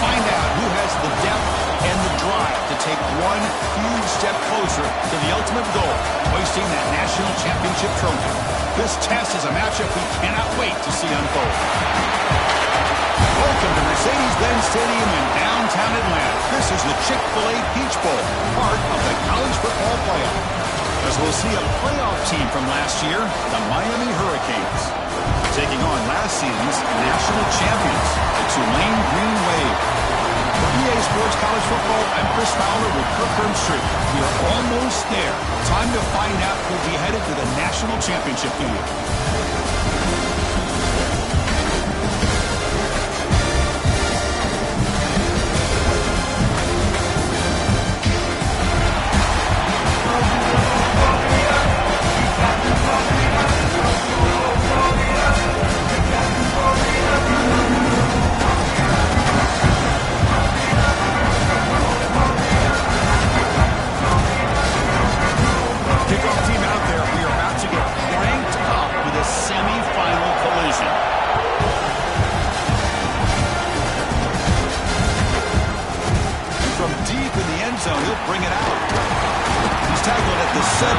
find out who has the depth and the drive to take one huge step closer to the ultimate goal, hoisting that national championship trophy. This test is a matchup we cannot wait to see unfold. Welcome to Mercedes-Benz Stadium in downtown Atlanta. This is the Chick-fil-A Peach Bowl, part of the college football playoff. As we'll see a playoff team from last year, the Miami Hurricanes, taking on last season's national champions, the Tulane Green Wave. For EA Sports College Football, I'm Chris Fowler with Kirk Herbstreit. We are almost there. Time to find out who'll be headed to the national championship game. Bring it out. He's tackled at the 17,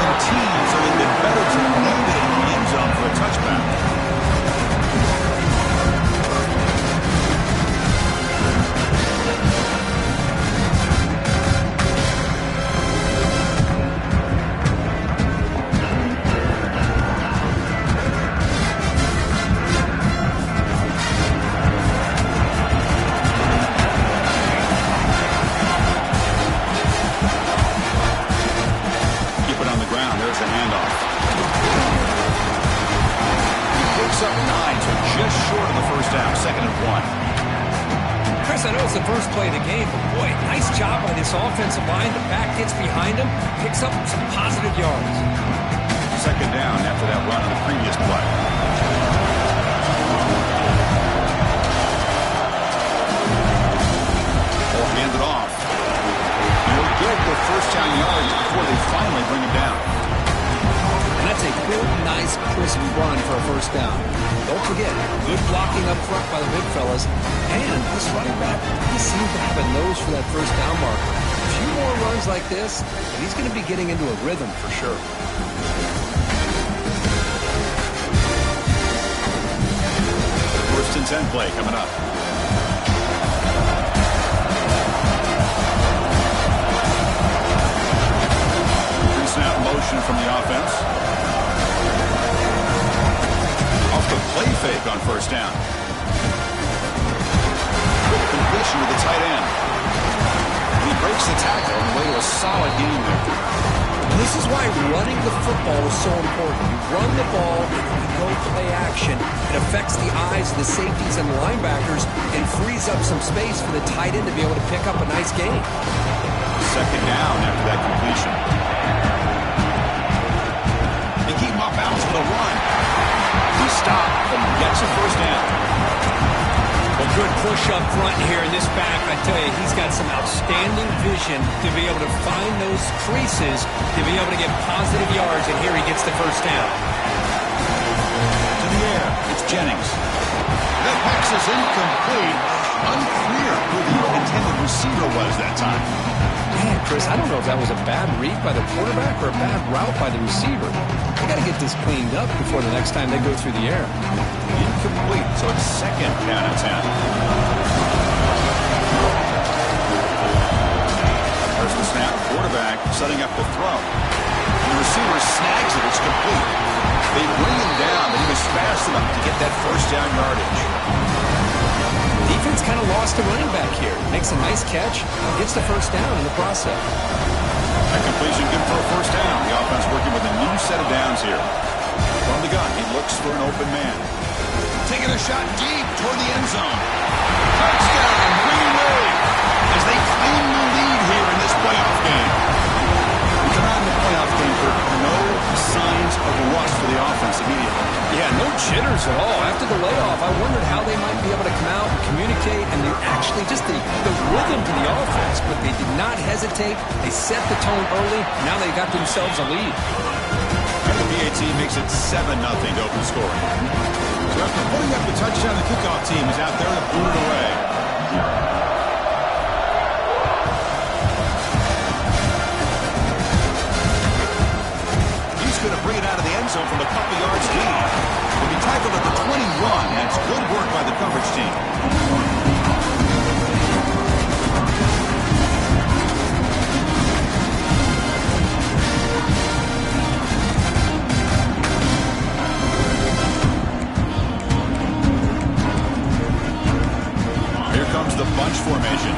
so it'd been better to leave it in the end zone for a touchback. Chris, I know it's the first play of the game, but boy, nice job by this offensive line. The back gets behind him, picks up some positive yards. Second down after that run on the previous play. Ball handed off. And he'll get the first down yards before they finally bring him down. And that's a good, nice, crisp run for a first down. Don't forget, good blocking up front by the big fellas. And this running back, he seems to have a nose for that first down marker. A few more runs like this, and he's going to be getting into a rhythm for sure. First and 10 play coming up. Pre-snap motion from the offense. Off the play fake on first down. Quick completion to the tight end. He breaks the tackle on the way to a solid gain there. This is why running the football is so important. You run the ball and you go play action. It affects the eyes of the safeties and the linebackers and frees up some space for the tight end to be able to pick up a nice gain. Second down after that completion. They keep him off balance for the run. He stopped and gets a first down. A good push up front here in this back. I tell you, he's got some outstanding vision to be able to find those creases, to be able to get positive yards, and here he gets the first down. To the air, it's Jennings. That pass is incomplete. Unclear who the intended receiver was that time. Man, Chris, I don't know if that was a bad read by the quarterback or a bad route by the receiver. They got to get this cleaned up before the next time they go through the air. Incomplete, so it's second down and 10. There's the snap, quarterback setting up the throw. The receiver snags it, it's complete. They bring him down, but he was fast enough to get that first down yardage. Defense kind of lost the running back here. Makes a nice catch, gets the first down in the process. That completion good for a first down. The offense working with a new set of downs here. From the gun, he looks for an open man. Taking a shot deep toward the end zone. Touchdown, Green Wave, as they claim the lead here in this playoff game. We come out in the playoff game for no signs of rust for the offense immediately. Yeah, no jitters at all. After the layoff, I wondered how they might be able to come out and communicate and actually just the rhythm to the offense, but they did not hesitate. They set the tone early. Now they got themselves a lead. And the PAT makes it 7-0 to open scoring. So after putting up the touchdown, the kickoff team is out there to boot it away. zone from a couple yards deep. Will be tackled at the 21. That's good work by the coverage team. Here comes the bunch formation.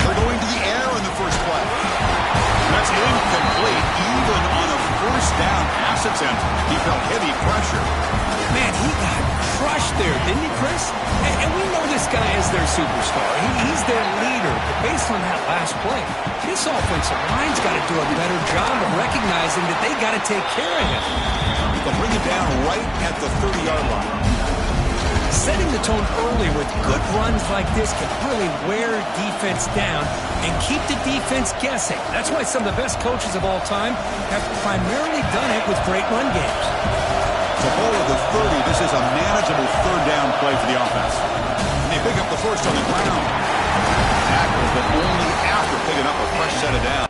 They're going to the air in the first play. That's incomplete. Even on a first down pass attempt, he felt heavy pressure. Man, he got crushed there, didn't he, Chris? And we know this guy is their superstar. He's their leader. But based on that last play, this offensive line's got to do a better job of recognizing that they got to take care of him. They'll bring it down right at the 30-yard line. Setting the tone early with good runs like this can really wear defense down and keep the defense guessing. That's why some of the best coaches of all time have primarily done it with great run games. So ball at the 30, this is a manageable third down play for the offense. And they pick up the first on the ground. Tackle, but only after picking up a fresh set of downs.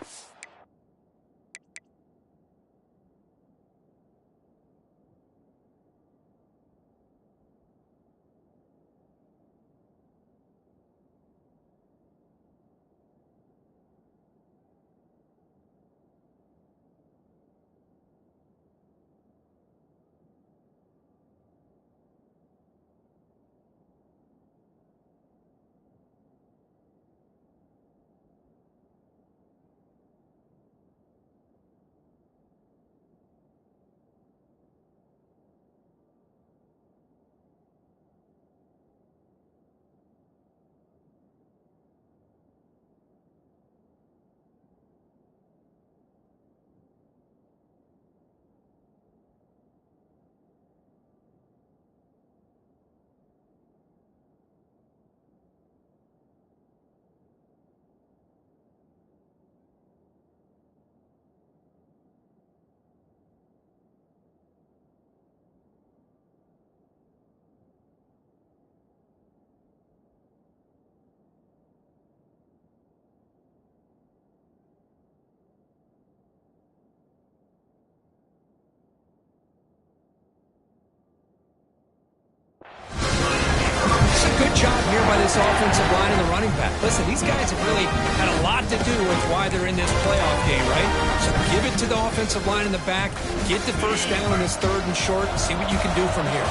Good job here by this offensive line and the running back. Listen, these guys have really had a lot to do with why they're in this playoff game, right? So give it to the offensive line in the back, get the first down in this third and short, and see what you can do from here.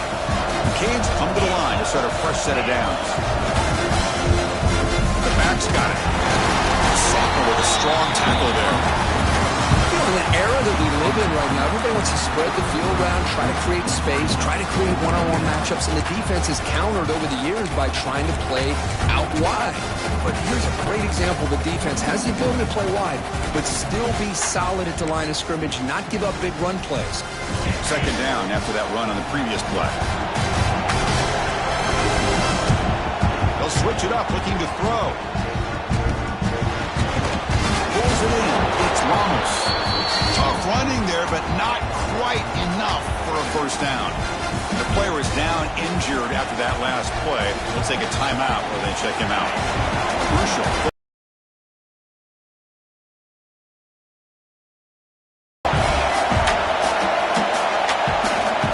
The Canes come to the line to start a fresh set of downs. The back's got it. Soccer with a strong tackle there. In the era that we live in right now, everybody wants to spread the field around, try to create space, try to create one-on-one matchups, and the defense is countered over the years by trying to play out wide. But here's a great example. The defense has the ability to play wide, but still be solid at the line of scrimmage, not give up big run plays. Second down after that run on the previous play. They'll switch it up, looking to throw. Pulls it in. It's Ramos. Tough running there, but not quite enough for a first down. The player is down injured after that last play. They'll take a timeout where they check him out. Crucial.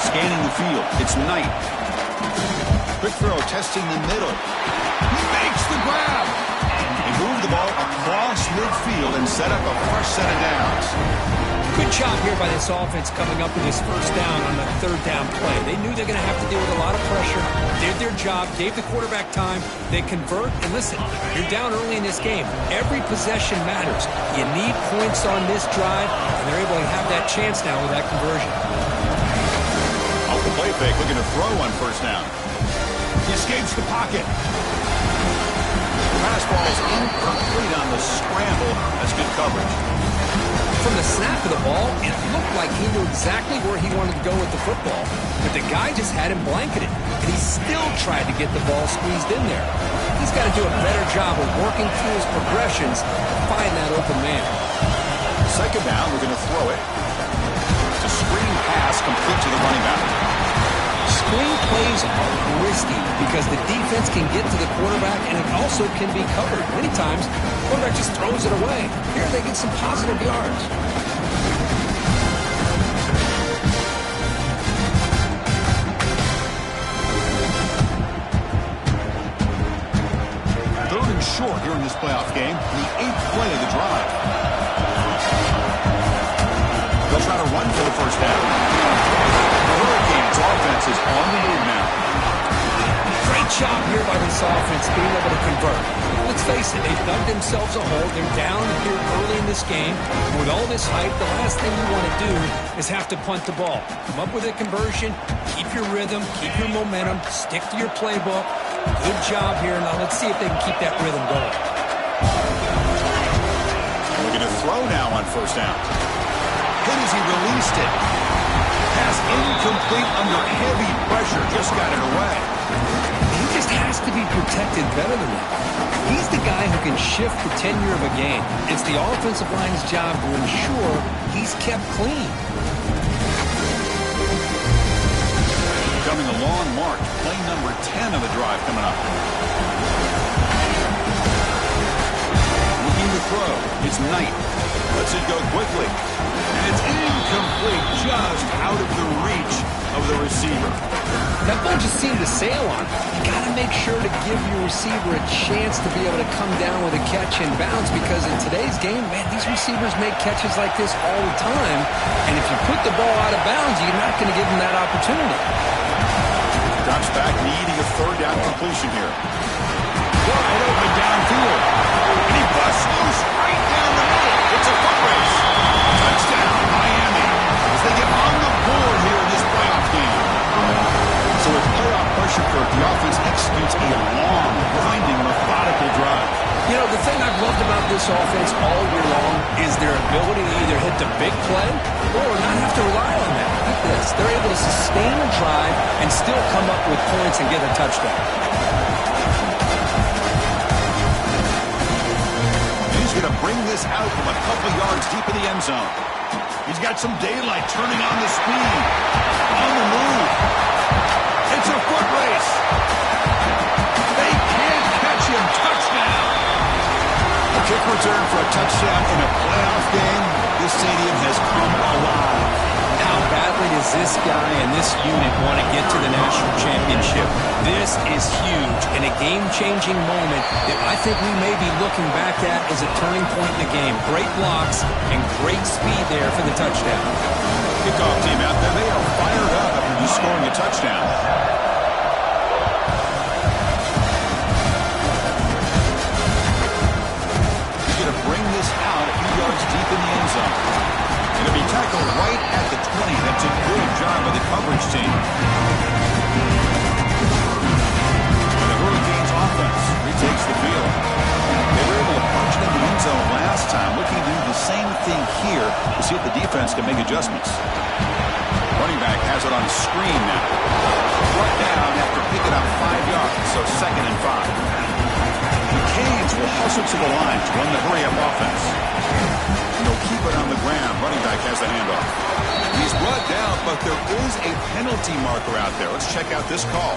Scanning the field. It's Knight. Quick throw, testing the middle. He makes the grab. He moved the ball across midfield and set up a fresh set of downs. Good job here by this offense coming up with this first down on the third down play. They knew they're going to have to deal with a lot of pressure, did their job, gave the quarterback time. They convert, and listen, you're down early in this game. Every possession matters. You need points on this drive, and they're able to have that chance now with that conversion. Off the play fake, looking to throw on first down. He escapes the pocket. Pass ball is incomplete on the scramble. That's good coverage. From the snap of the ball, it looked like he knew exactly where he wanted to go with the football, but the guy just had him blanketed, and he still tried to get the ball squeezed in there. He's got to do a better job of working through his progressions to find that open man. Second down, we're going to throw it. It's a screen pass complete to the running back. Swing plays are risky because the defense can get to the quarterback, and it also can be covered. Many times, the quarterback just throws it away. Here they get some positive yards. Third and short here in this playoff game, the 8th play of the drive. They'll try to run for the first down. The Hurricanes offense is on the move now. Great job here by this offense being able to convert. Let's face it, they've dug themselves a hole. They're down here early in this game. With all this hype, the last thing you want to do is have to punt the ball. Come up with a conversion, keep your rhythm, keep your momentum, stick to your playbook. Good job here. Now let's see if they can keep that rhythm going. Looking to throw now on first down. Hit as he released it. Pass incomplete under heavy pressure. Just got it away. He just has to be protected better than that. He's the guy who can shift the tenure of a game. It's the offensive line's job to ensure he's kept clean. Becoming a long mark. Play number 10 of the drive coming up. Looking to throw. It's Knight. Lets it go quickly. And it's incomplete, just out of the reach of the receiver. That ball just seemed to sail on. You got to make sure to give your receiver a chance to be able to come down with a catch and bounce, because in today's game, man, these receivers make catches like this all the time. And if you put the ball out of bounds, you're not going to give them that opportunity. Drops back, needing a third down completion here. Wide open downfield. And he busts loose right down the middle. It's a foot race. Touchdown, Miami, as they get on the board here in this playoff game. So with playoff pressure, Kirk, the offense executes a long, grinding, methodical drive. You know, the thing I've loved about this offense all year long is their ability to either hit the big play or not have to rely on that. Look at this. They're able to sustain a drive and still come up with points and get a touchdown. He's going to bring this out from a couple yards deep in the end zone. He's got some daylight, turning on the speed. On the move. It's a foot race. They can't catch him. Touchdown. A kick return for a touchdown in a playoff game. This stadium has come alive. How badly does this guy and this unit want to get to the national championship? This is huge and a game-changing moment that I think we may be looking back at as a turning point in the game. Great blocks and great speed there for the touchdown. Kickoff team out there. They are fired up after just scoring a touchdown. He's going to bring this out a few yards deep in the end zone. Going to be tackled right at the 20. That's a good job by the coverage team. And the Hurricanes offense retakes the field. They were able to punch it in the end zone last time. Looking to do the same thing here to see if the defense can make adjustments. Running back has it on a screen now. Brought down after picking up 5 yards, so 2nd and 5. The Canes will hustle to the line to run the hurry-up offense. They'll keep it on the ground. Running back has the handoff. He's brought down, but there is a penalty marker out there. Let's check out this call.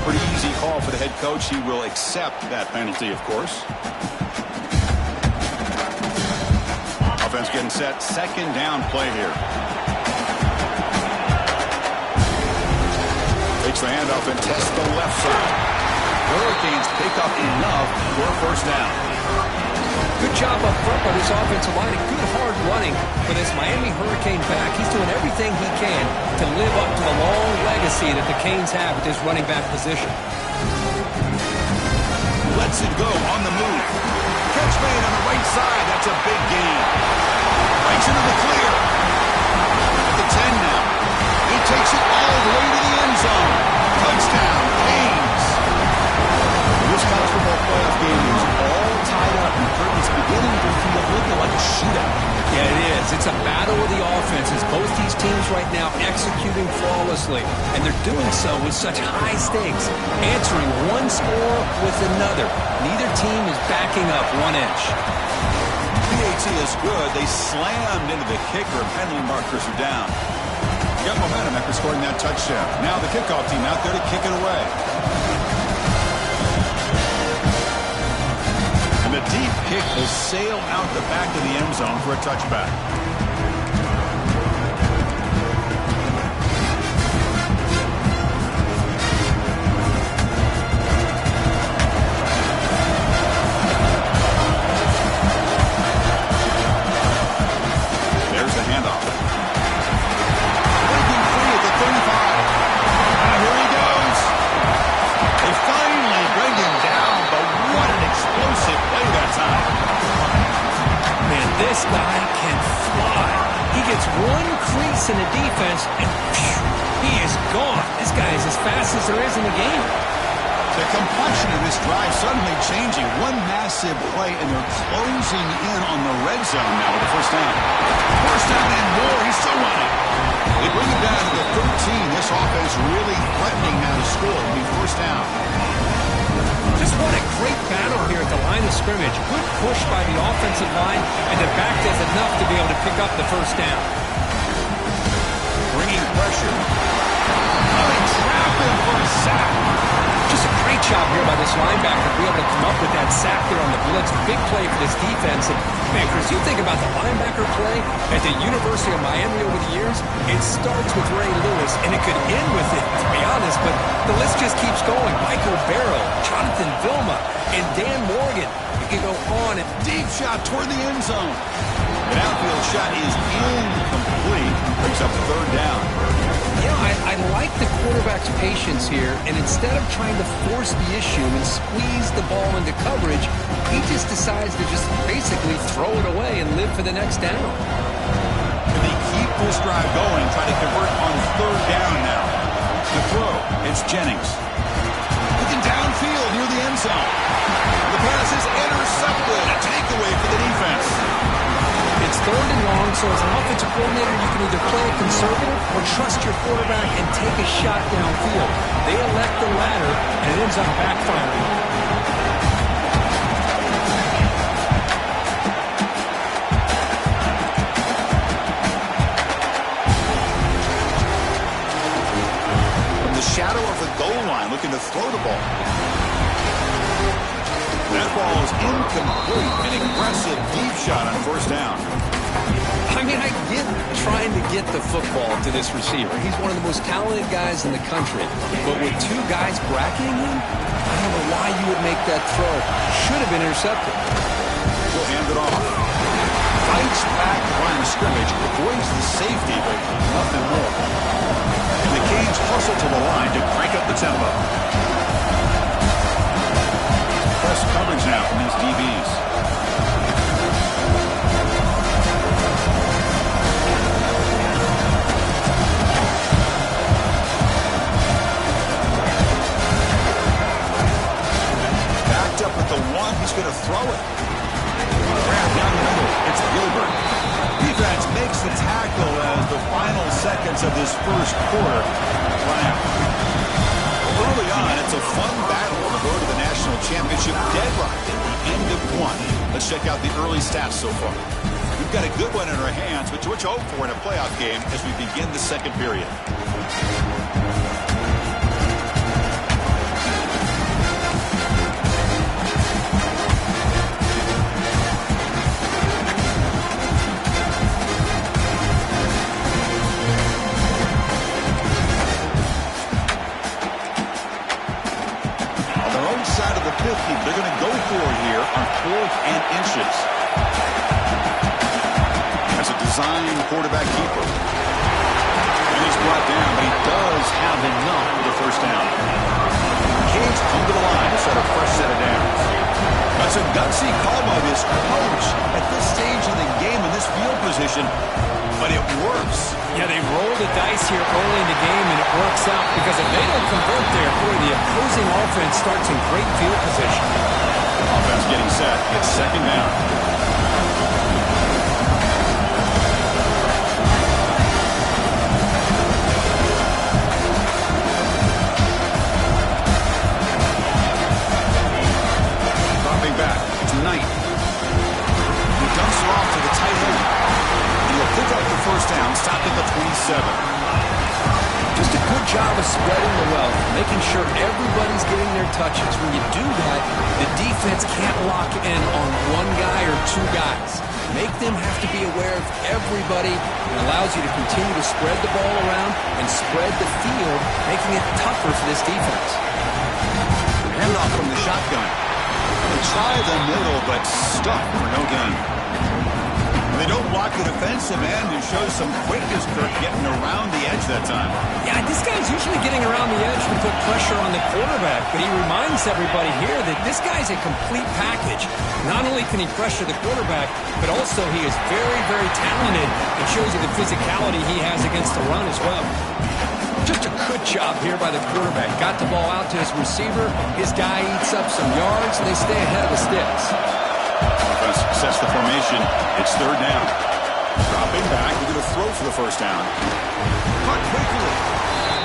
Pretty easy call for the head coach. He will accept that penalty, of course. Offense getting set. 2nd down play here. Takes the handoff and tests the left side. Hurricanes pick up enough for a first down. Good job up front by this offensive line. Good hard running for this Miami Hurricane back. He's doing everything he can to live up to the long legacy that the Canes have at this running back position. Lets it go on the move. Catch made on the right side. That's a big gain. Breaks into the clear. At the 10 now. He takes it all the way to the end zone. Touchdown, Canes. This college football playoff game is all tied up, and it's beginning to feel looking like a shootout. Yeah, it is. It's a battle of the offenses. Both these teams right now executing flawlessly, and they're doing so with such high stakes, answering one score with another. Neither team is backing up 1 inch. PAT is good. They slammed into the kicker. Penalty markers are down. Got momentum after scoring that touchdown. Now the kickoff team out there to kick it away. And the deep kick will sail out the back of the end zone for a touchback. This guy can fly. He gets one crease in the defense, and phew, he is gone. This guy is as fast as there is in the game. The complexion of this drive suddenly changing. One massive play, and they're closing in on the red zone now with the first down. First down and more. He's still running. They bring it down to the 13. This offense really threatening now to score. It'll be first down. Just what a great battle here at the line of scrimmage. Good push by the offensive line, and the back does enough to be able to pick up the first down. Bringing pressure. Oh, they trap him for a sack. Just a great job here by this linebacker to be able to come up with that sack there on the blitz. Big play for this defense. And, man, Chris, you think about the linebacker play at the University of Miami over the years, it starts with Ray Lewis, and it could end with it, to be honest, but the list just keeps going. Michael Barrow, Jonathan Vilma, and Dan Morgan. You can go on. And deep shot toward the end zone. An outfield shot is incomplete. Brings up third down. You know, I like the quarterback's patience here, and instead of trying to force the issue and squeeze the ball into coverage, he just decides to just basically throw it away and live for the next down. And they keep this drive going, try to convert on third down now. The throw, it's Jennings. Looking downfield near the end zone. The pass is intercepted. A takeaway for the defense. It's third and long, so as an offensive coordinator, you can either play it conservative or trust your quarterback and take a shot downfield. They elect the latter, and it ends up backfiring. From the shadow of the goal line, looking to throw the ball. That ball is incomplete. An aggressive deep shot on first down. I mean, I get trying to get the football to this receiver. He's one of the most talented guys in the country. But with two guys bracketing him, I don't know why you would make that throw. Should have been intercepted. He'll hand it off. Fights back the line of scrimmage. Avoids the safety, but nothing more. And the Canes hustle to the line to crank up the tempo. Press coverage now from these DBs. Backed up at the one, he's going to throw it. Grab down the middle, it's Gilbert. Defense makes the tackle as the final seconds of this first quarter run out. Early on, it's a fun battle on the road to the national championship, deadlocked at the end of one. Let's check out the early stats so far. We've got a good one in our hands, which what you hope for in a playoff game as we begin the second period. They're going to go for it here on 4th and inches. As a design quarterback keeper. And he's brought down, but he does have enough for the first down. Canes come to the line to set a fresh set of downs. That's a gutsy call by this coach at this stage of the game in this field position, but it works. Yeah, they roll the dice here early in the game, and it works out because if they don't convert there, boy, the opposing offense starts in great field position. Offense getting set. It's second down. Dropping back. It's Knight. He dumps it off to the tight end. He'll pick up the first down, stop at the 27. Just a good job of spreading the wealth, making sure everybody's getting their touches. When you do that, the defense can't lock in on one guy or two guys. Make them have to be aware of everybody. It allows you to continue to spread the ball around and spread the field, making it tougher for this defense. Handoff from the shotgun. They try the middle, but stuck for no gain. They don't block the defensive end and show some quickness, Kirk, getting around the edge that time. Yeah, this guy's usually getting around the edge to put pressure on the quarterback, but he reminds everybody here that this guy's a complete package. Not only can he pressure the quarterback, but also he is very, very talented and shows you the physicality he has against the run as well. Just a good job here by the quarterback. Got the ball out to his receiver. His guy eats up some yards, and they stay ahead of the sticks. Offense sets the formation. It's third down. Dropping back. We're going to throw for the first down. Caught quickly.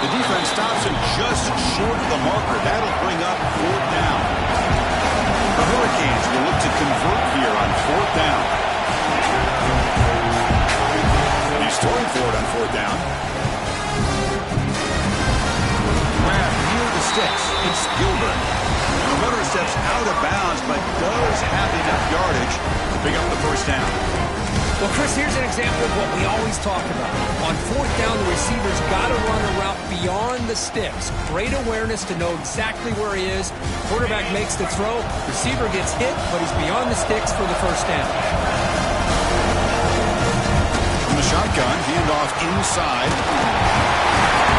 The defense stops him just short of the marker. That'll bring up fourth down. The Hurricanes will look to convert here on fourth down. And he's throwing for it on fourth down. Grab near the sticks. It's Gilbert. And the runner steps out of bounds, but does have enough yardage to pick up the first down. Well, Chris, here's an example of what we always talk about. On fourth down, the receiver's got to run a route beyond the sticks. Great awareness to know exactly where he is. Quarterback makes the throw. Receiver gets hit, but he's beyond the sticks for the first down. From the shotgun, handoff inside.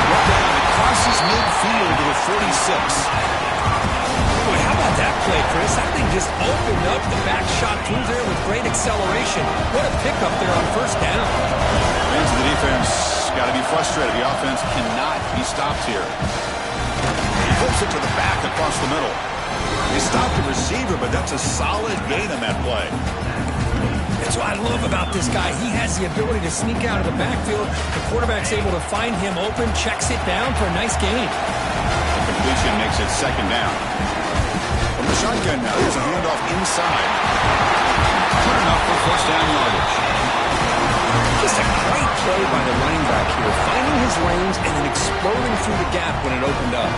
Brought down, it crosses midfield to the 46. Boy, how about that play, Chris? That thing just opened up. The back shot through there with great acceleration. What a pickup there on first down. Fans of the defense got to be frustrated. The offense cannot be stopped here. He flips it to the back across the middle. He stopped the receiver, but that's a solid gain on that play. That's what I love about this guy. He has the ability to sneak out of the backfield. The quarterback's able to find him open, checks it down for a nice gain. The completion makes it second down. From the shotgun now, there's a handoff inside. Good enough for first down yardage. Just a great play by the running back here, finding his lanes and then exploding through the gap when it opened up.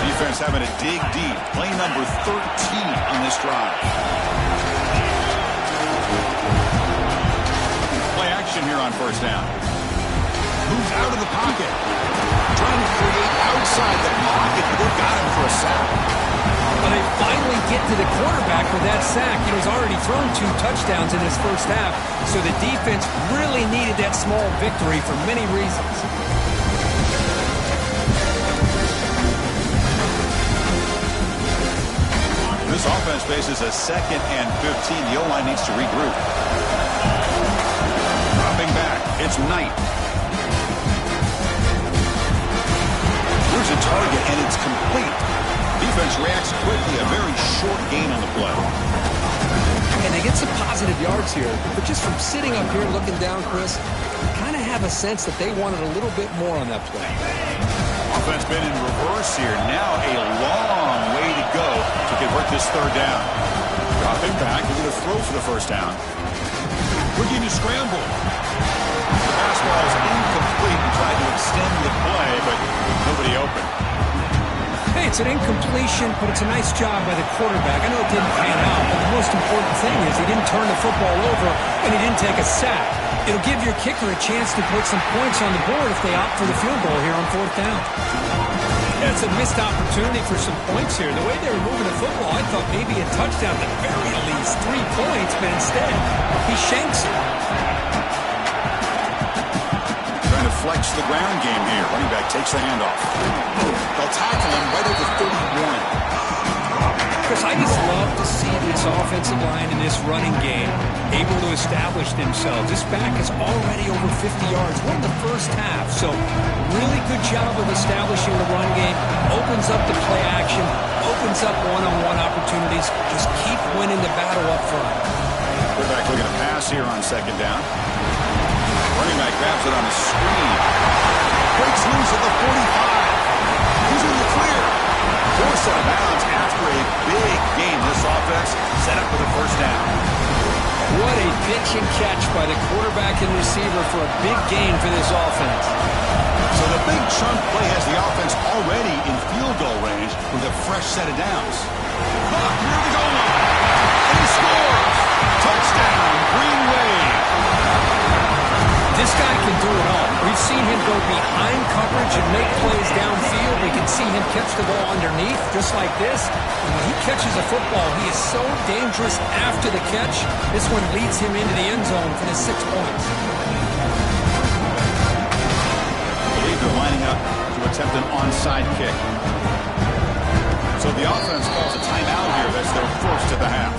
Defense having to dig deep. Play number 13 on this drive. Play action here on first down. Moves out of the pocket. Trying to create outside the pocket, but they've got him for a sack. Well, they finally get to the quarterback with that sack. He's already thrown 2 touchdowns in his first half, so the defense really needed that small victory for many reasons. This offense faces a 2nd and 15. The O-line needs to regroup. Dropping back. It's Knight. Here's a target, and it's complete. Defense reacts quickly. A very short gain on the play. And they get some positive yards here, but just from sitting up here looking down, Chris, kind of have a sense that they wanted a little bit more on that play. Offense been in reverse here. Now a long way to go to convert this third down. Dropping back. They're going to throw for the first down. Looking to scramble. The pass ball is incomplete and tried to extend the play, but nobody open. Hey, it's an incompletion, but it's a nice job by the quarterback. I know it didn't pan out, but the most important thing is he didn't turn the football over and he didn't take a sack. It'll give your kicker a chance to put some points on the board if they opt for the field goal here on fourth down. Yeah, it's a missed opportunity for some points here. The way they were moving the football, I thought maybe a touchdown at the very least, 3 points, but instead he shanks it. Trying to flex the ground game here. Running back takes the handoff. They'll tackle him right over 31. Chris, I just love to see this offensive line in this running game able to establish themselves. This back is already over 50 yards. Won the first half, so really good job of establishing the run game. Opens up the play action, opens up one-on-one opportunities. Just keep winning the battle up front. Quarterback looking to pass here on second down. Running back grabs it on a screen. Breaks loose at the 45. He's in the clear. Forced out of bounds after a big game. This offense set up for the first down. What a pitch and catch by the quarterback and receiver for a big gain for this offense. So the big chunk play has the offense already in field goal range with a fresh set of downs. Caught near the goal line. And he scores. Touchdown, Green Wave. This guy can do it all. We've seen him go behind coverage and make plays downfield. We can see him catch the ball underneath, just like this. And when he catches a football, he is so dangerous after the catch. This one leads him into the end zone for the 6 points. I believe they're lining up to attempt an onside kick. So the offense calls a timeout here. That's their first of the half.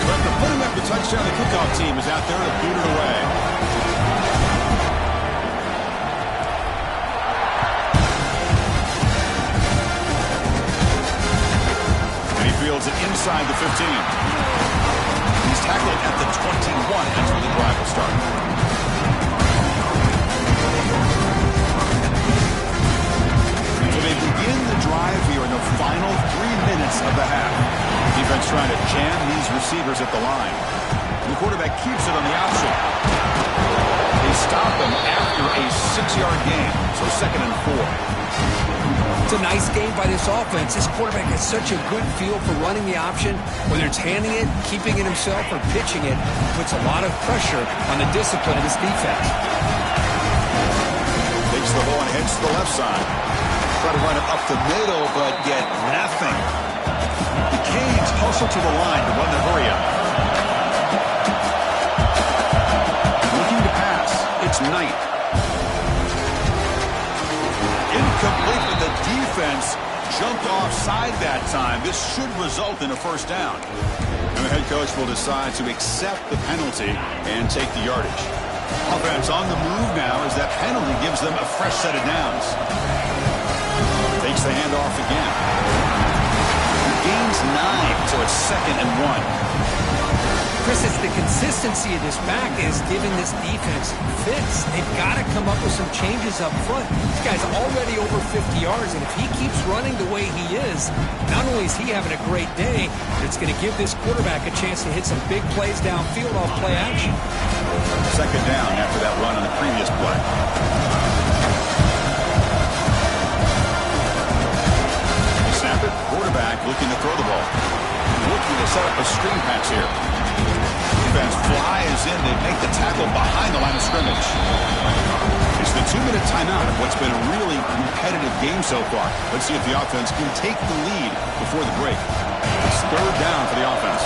But they're putting up the touchdown. The kickoff team is out there to boot it away. And he fields it inside the 15. He's tackled at the 21. That's where the drive will start. So they begin the drive here in the final 3 minutes of the half. Defense trying to jam these receivers at the line. And the quarterback keeps it on the option. They stop him after a 6-yard gain. So 2nd and 4. It's a nice game by this offense. This quarterback has such a good feel for running the option. Whether it's handing it, keeping it himself, or pitching it, puts a lot of pressure on the discipline of this defense. Takes the ball and heads to the left side. Try to run it up the middle, but get nothing. The Canes hustle to the line to run the hurry up. Looking to pass. It's Knight. Incomplete, but the defense jumped offside that time. This should result in a first down. And the head coach will decide to accept the penalty and take the yardage. Offense on the move now as that penalty gives them a fresh set of downs. Takes the handoff again. Gains 9, so it's 2nd and 1. Chris, it's the consistency of this back is giving this defense fits. They've got to come up with some changes up front. This guy's already over 50 yards, and if he keeps running the way he is, not only is he having a great day, but it's going to give this quarterback a chance to hit some big plays downfield off play action. 2nd down after that run on the previous play. They snap it. Quarterback looking to throw the ball. Looking to set up a screen pass here. Defense flies in. They make the tackle behind the line of scrimmage. It's the 2-minute timeout of what's been a really competitive game so far. Let's see if the offense can take the lead before the break. It's 3rd down for the offense.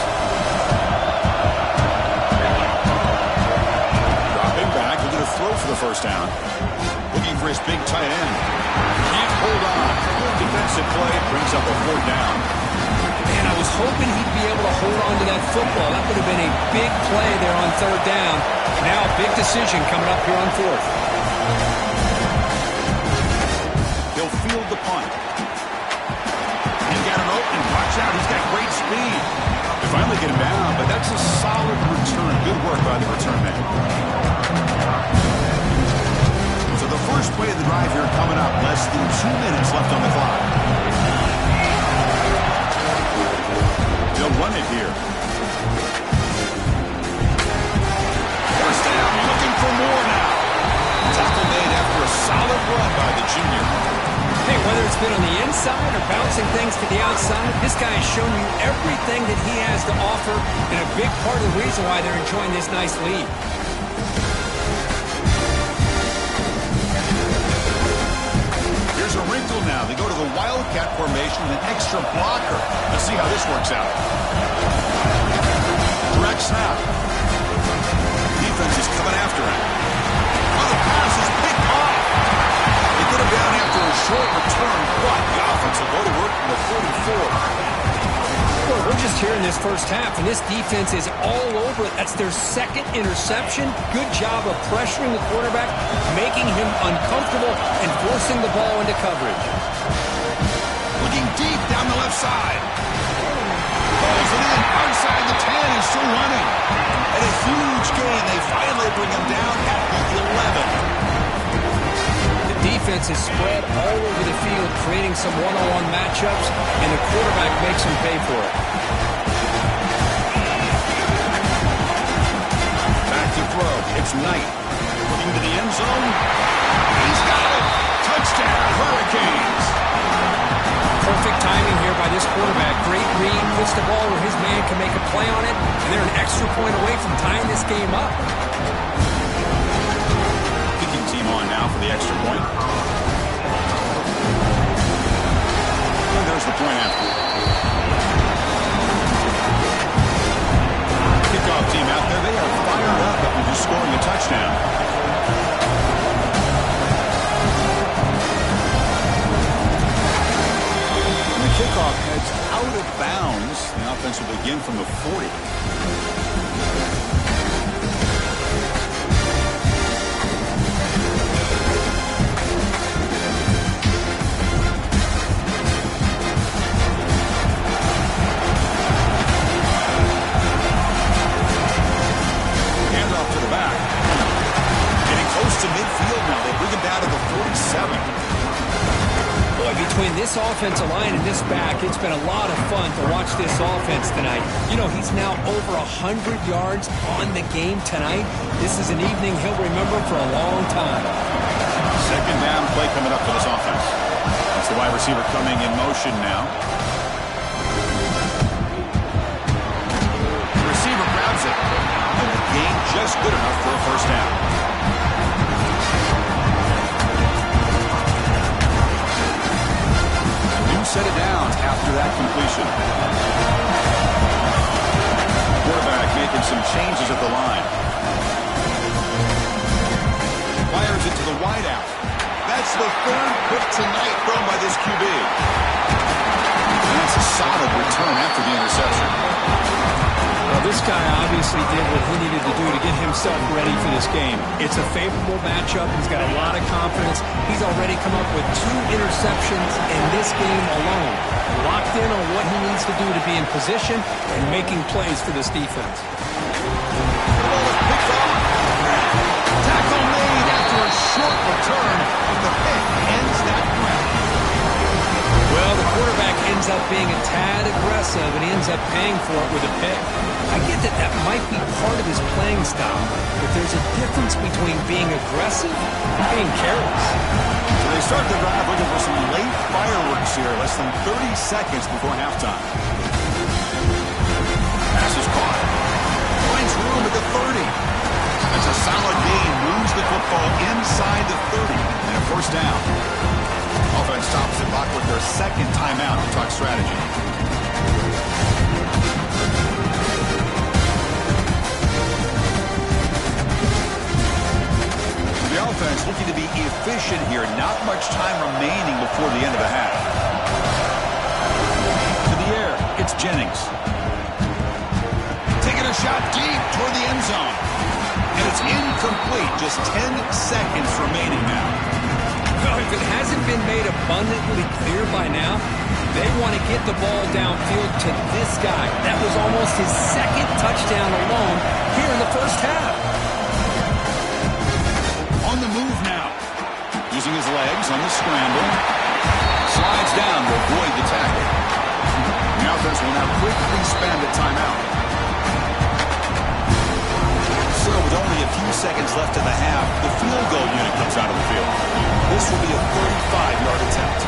Dropping back, looking to throw for the first down. Looking for his big tight end. Can't hold on. Good defensive play. Brings up a 4th down. Man, I was hoping he'd be able to hold on to that football. That would have been a big play there on 3rd down. Now a big decision coming up here on 4th. He'll field the punt. He's got him open. Watch out. He's got great speed. They finally get him down, but that's a solid return. Good work by the return man. So the first play of the drive here coming up. Less than 2 minutes left on the clock. They'll run it here. First down, looking for more now. Tackle made after a solid run by the junior. Hey, whether it's been on the inside or bouncing things to the outside, this guy has shown you everything that he has to offer, and a big part of the reason why they're enjoying this nice lead. Here's a wrinkle now. They go to the Wildcat formation with an extra blocker. Let's see how this works out. Direct snap. Defense is coming after him. Oh, the pass is picked off. They get him down after a short return, but the offense will go to work from the 44. Well, we're just here in this first half, and this defense is all over it. That's their 2nd interception. Good job of pressuring the quarterback, making him uncomfortable, and forcing the ball into coverage. Looking deep down the left side. Pulls it in, outside the 10, he's still running. And a huge gain. They finally bring him down at the 11. The defense defense is spread all over the field, creating some one-on-one matchups, and the quarterback makes them pay for it. Back to throw. It's Knight. Looking to the end zone. He's got it. Touchdown, Hurricanes. Perfect timing here by this quarterback. Great read, puts the ball where his man can make a play on it, and they're an extra point away from tying this game up. Kicking team on now for the extra point. And there's the point after. Kickoff team out there. They are fired up after just scoring a touchdown. Kickoff heads out of bounds. The offense will begin from the 40. Handoff to the back. Getting close to midfield now. They bring him down to the 47. Boy, between this offensive line and this back, it's been a lot of fun to watch this offense tonight. You know, he's now over 100 yards on the game tonight. This is an evening he'll remember for a long time. Second down play coming up for this offense. That's the wide receiver coming in motion now. The receiver grabs it. And the gain just good enough for a first down. Set it down after that completion. Quarterback making some changes at the line. Fires it to the wideout. That's the third pick tonight thrown by this QB. And that's a solid return after the interception. Well, this guy obviously did what he needed to do to get himself ready for this game. It's a favorable matchup. He's got a lot of confidence. He's already come up with 2 interceptions in this game alone. Locked in on what he needs to do to be in position and making plays for this defense. Tackle made after a short return, and the pick ends that round. Well, the quarterback ends up being a tad aggressive, and he ends up paying for it with a pick. I get that that might be part of his playing style, but there's a difference between being aggressive and being careless. So they start the drive looking for some late fireworks here, less than 30 seconds before halftime. Pass is caught. Finds room at the 30. That's a solid gain. Moves the football inside the 30. And a first down. Offense stops the clock with their second timeout to talk strategy. The offense looking to be efficient here. Not much time remaining before the end of the half. To the air, it's Jennings. Taking a shot deep toward the end zone. And it's incomplete. Just 10 seconds remaining now. Well, if it hasn't been made abundantly clear by now, they want to get the ball downfield to this guy. That was almost his second touchdown alone here in the first half. On the move now. Using his legs on the scramble. Slides down to avoid the tackle. The offense will now quickly spend a timeout. So with only a few seconds left in the half, the field goal unit comes out of the field. This will be a 35-yard attempt.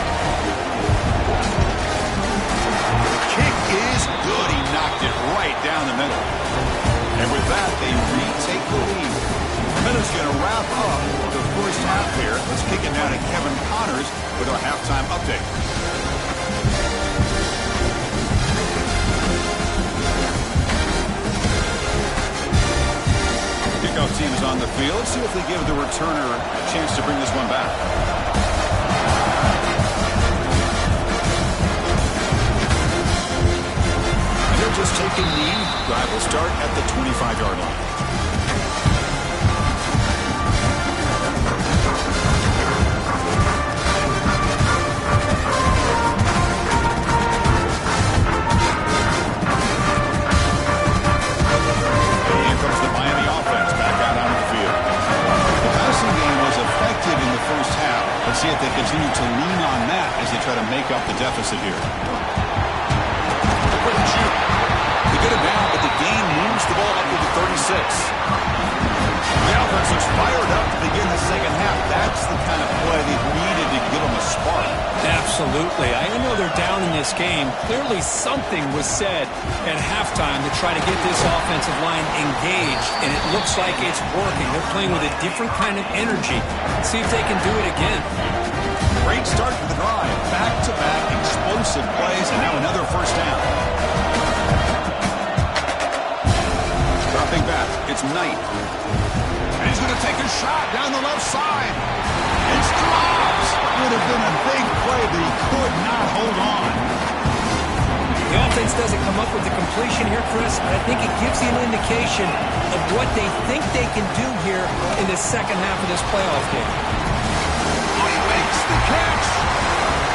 The kick is good. He knocked it right down the middle. And with that, they retake the lead. That is going to wrap up the first half here. Let's kick it down to Kevin Connors with our halftime update. Kickoff team is on the field. Let's see if they give the returner a chance to bring this one back. And they're just taking knee. Drive will start at the 25-yard line. See if they continue to lean on that as they try to make up the deficit here. They get it down, but the game moves the ball up to the 36. The offense looks fired up to begin the second half. That's the kind of play they've needed to give them a spark. Absolutely. I know they're down in this game. Clearly something was said at halftime to try to get this offensive line engaged, and it looks like it's working. They're playing with a different kind of energy. Let's see if they can do it again. Great start to the drive. Back-to-back explosive plays, and now another first down. Dropping back, it's Knight. And he's going to take a shot down the left side. It's dropped. Would have been a big play, but he could not hold on. The offense doesn't come up with the completion here, Chris, but I think it gives you an indication of what they think they can do here in the second half of this playoff game. Oh, he makes the catch.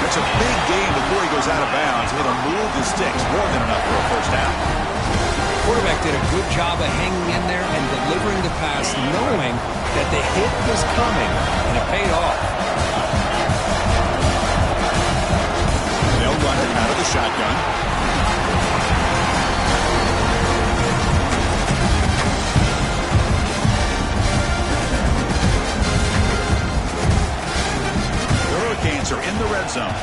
It's a big game before he goes out of bounds. It'll move the sticks more than enough for a first down. The quarterback did a good job of hanging in there and delivering the pass, knowing that the hit was coming, and it paid off. They'll run it out of the shotgun. The Hurricanes are in the red zone.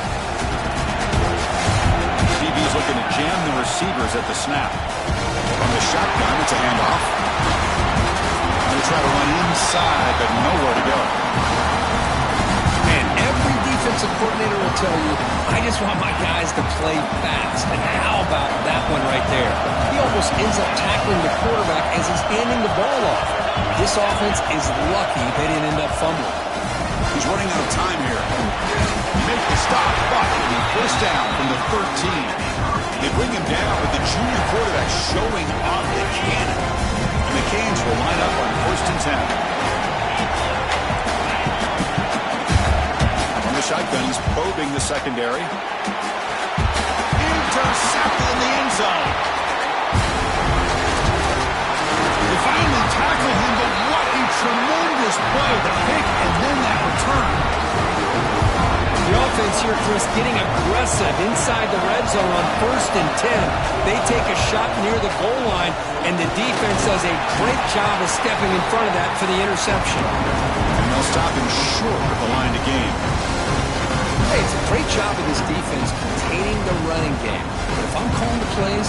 DB's looking to jam the receivers at the snap. From the shotgun, it's a handoff. They try to run inside, but nowhere to go. Man, every defensive coordinator will tell you, I just want my guys to play fast. And how about that one right there? He almost ends up tackling the quarterback as he's handing the ball off. This offense is lucky they didn't end up fumbling. He's running out of time here. Make the stop, but it'll be first down from the 13. They bring him down with the junior quarterback showing off the cannon. And the Canes will line up on first and 10. From the shotgun, he's probing the secondary. Intercepted in the end zone. They finally tackle him, but what a tremendous play. The pick and then that return. The offense here, Chris, getting aggressive inside the red zone on first and 10. They take a shot near the goal line, and the defense does a great job of stepping in front of that for the interception. And they'll stop him short of the line to gain. Hey, it's a great job of this defense containing the running game. But if I'm calling the plays,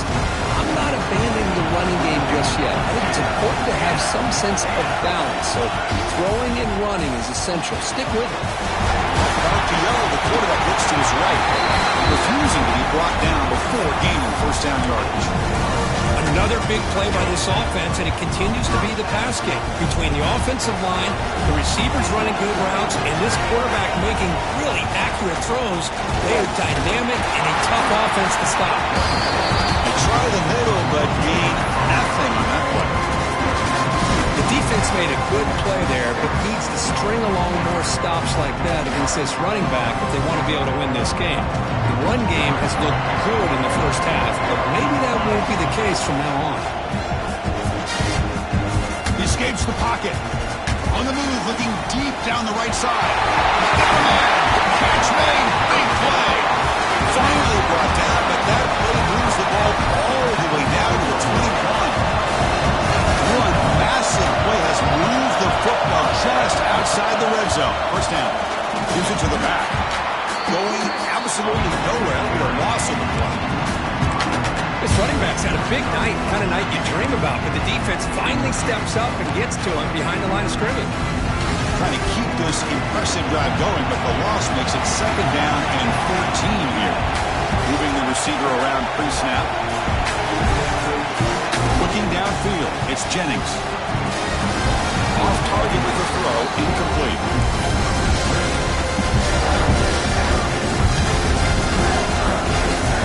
I'm not abandoning the running game just yet. I think it's important to have some sense of balance. So throwing and running is essential. Stick with it. About to yell, the quarterback looks to his right, refusing to be brought down before gaining first down yardage. Another big play by this offense, and it continues to be the pass game. Between the offensive line, the receivers running good routes, and this quarterback making really accurate throws, they are dynamic and a tough offense to stop. They try the middle, but gain nothing on that play. The defense made a good play there, but needs to string along more stops like that against this running back if they want to be able to win this game. The run game has looked good in the first half, but maybe that won't be the case from now on. He escapes the pocket. On the move, looking deep down the right side. Catch made. Big play. Finally brought down, but that play moves the ball all the way down to the 21. One massive play has moved the football just outside the red zone. First down. Gives it to the back. Going absolutely nowhere after a loss of the play. This running back's had a big night, kind of night you dream about, but the defense finally steps up and gets to him behind the line of scrimmage. Trying to keep this impressive drive going, but the loss makes it second down and 14 here. Moving the receiver around pre-snap. Looking downfield, it's Jennings. Off target with the throw, incomplete.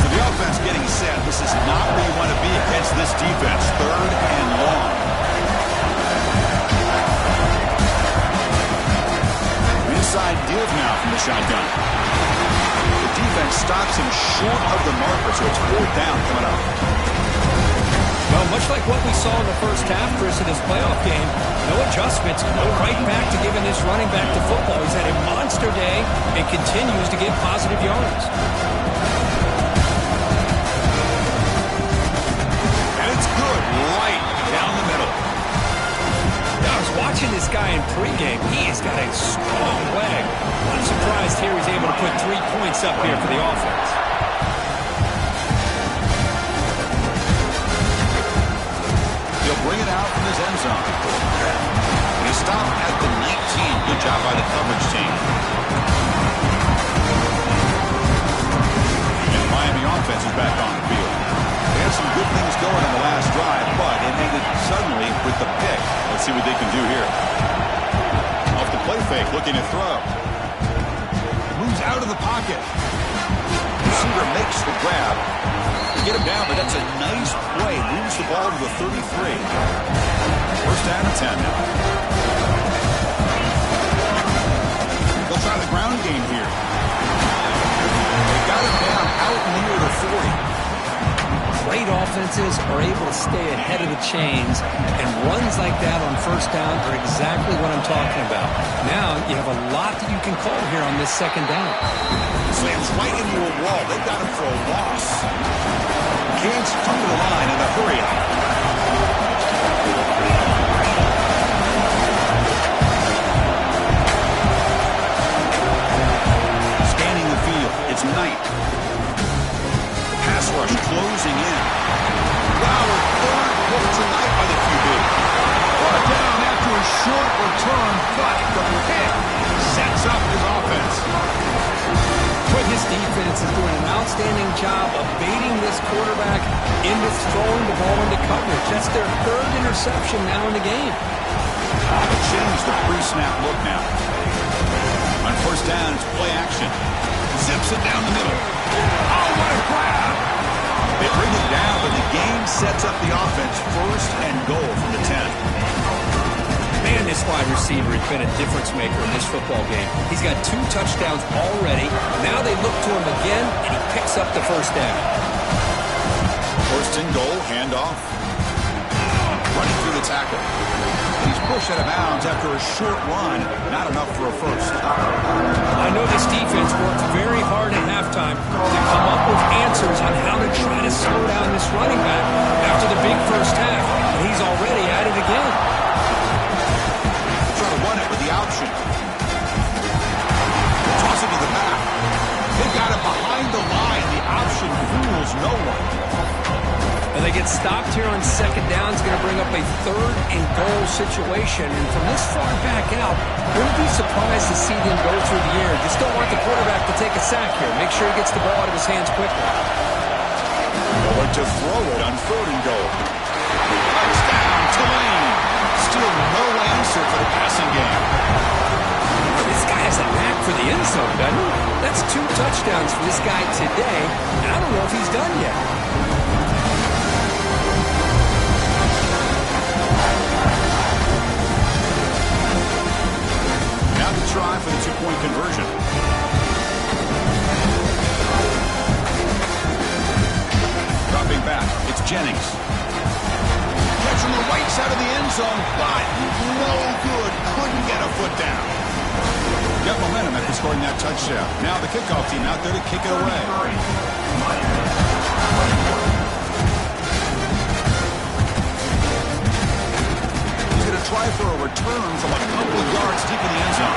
So the offense getting set. This is not where you want to be against this defense. Third and long. Inside give now from the shotgun. The defense stops him short of the marker, so it's fourth down coming up. Well, much like what we saw in the first half, Chris, in this playoff game, no adjustments, go right back to giving this running back to football. He's had a monster day and continues to get positive yards. And it's good right down the middle. I was watching this guy in pregame. He has got a strong leg. I'm surprised here he's able to put 3 points up here for the offense. He'll bring it out from his end zone. And he stopped at the 19. Good job by the coverage team. And the Miami offense is back on the field. They had some good things going on the last drive, but it ended suddenly with the pick. Let's see what they can do here. Off the play fake, looking to throw. Moves out of the pocket. Receiver makes the grab. They get him down, but that's a nice play. Moves the ball to the 33. First down and 10 now. They'll try the ground game here. They got him down out near the 40. Great offenses are able to stay ahead of the chains, and runs like that on first down are exactly what I'm talking about. Now you have a lot that you can call here on this second down. Slams right into a wall. They've got him for a loss. Can't come to the line in a hurry up. Scanning the field. It's Knight. Pass rush closing in. Wow, a third pick tonight by the QB. Brought down after a short return, but the pick sets up his offense. But his defense is doing an outstanding job of baiting this quarterback into throwing the ball into coverage. That's their third interception now in the game. They changed the pre-snap look now. On first down, it's play action. Zips it down the middle. Oh, what a grab! They bring it down, but the game sets up the offense first and goal from the 10. Man, this wide receiver has been a difference maker in this football game. He's got 2 touchdowns already. Now they look to him again, and he picks up the first down. First and goal, handoff. Running through the tackle. He's pushed out of bounds after a short run. Not enough for a first. I know this defense worked very hard at halftime to come up with answers on how to try to slow down this running back after the big first half, and he's already at it again. Trying to run it with the option. Toss it to the back. They've got it behind the line. The option fools no one. And they get stopped here on second down. It's going to bring up a third and goal situation. And from this far back out, wouldn't be surprised to see them go through the air. Just don't want the quarterback to take a sack here. Make sure he gets the ball out of his hands quickly. Going to throw it on third and goal. Touchdown, Tulane. Still no answer for the passing game. This guy has a knack for the end zone, doesn't he? That's 2 touchdowns for this guy today, and I don't know if he's done yet. Now to try for the 2-point conversion. Dropping back, it's Jennings. Catch on the right side of the end zone, but no good. Couldn't get a foot down. Got momentum after scoring that touchdown. Now the kickoff team out there to kick it away. He's going to try for a return from a couple of yards deep in the end zone.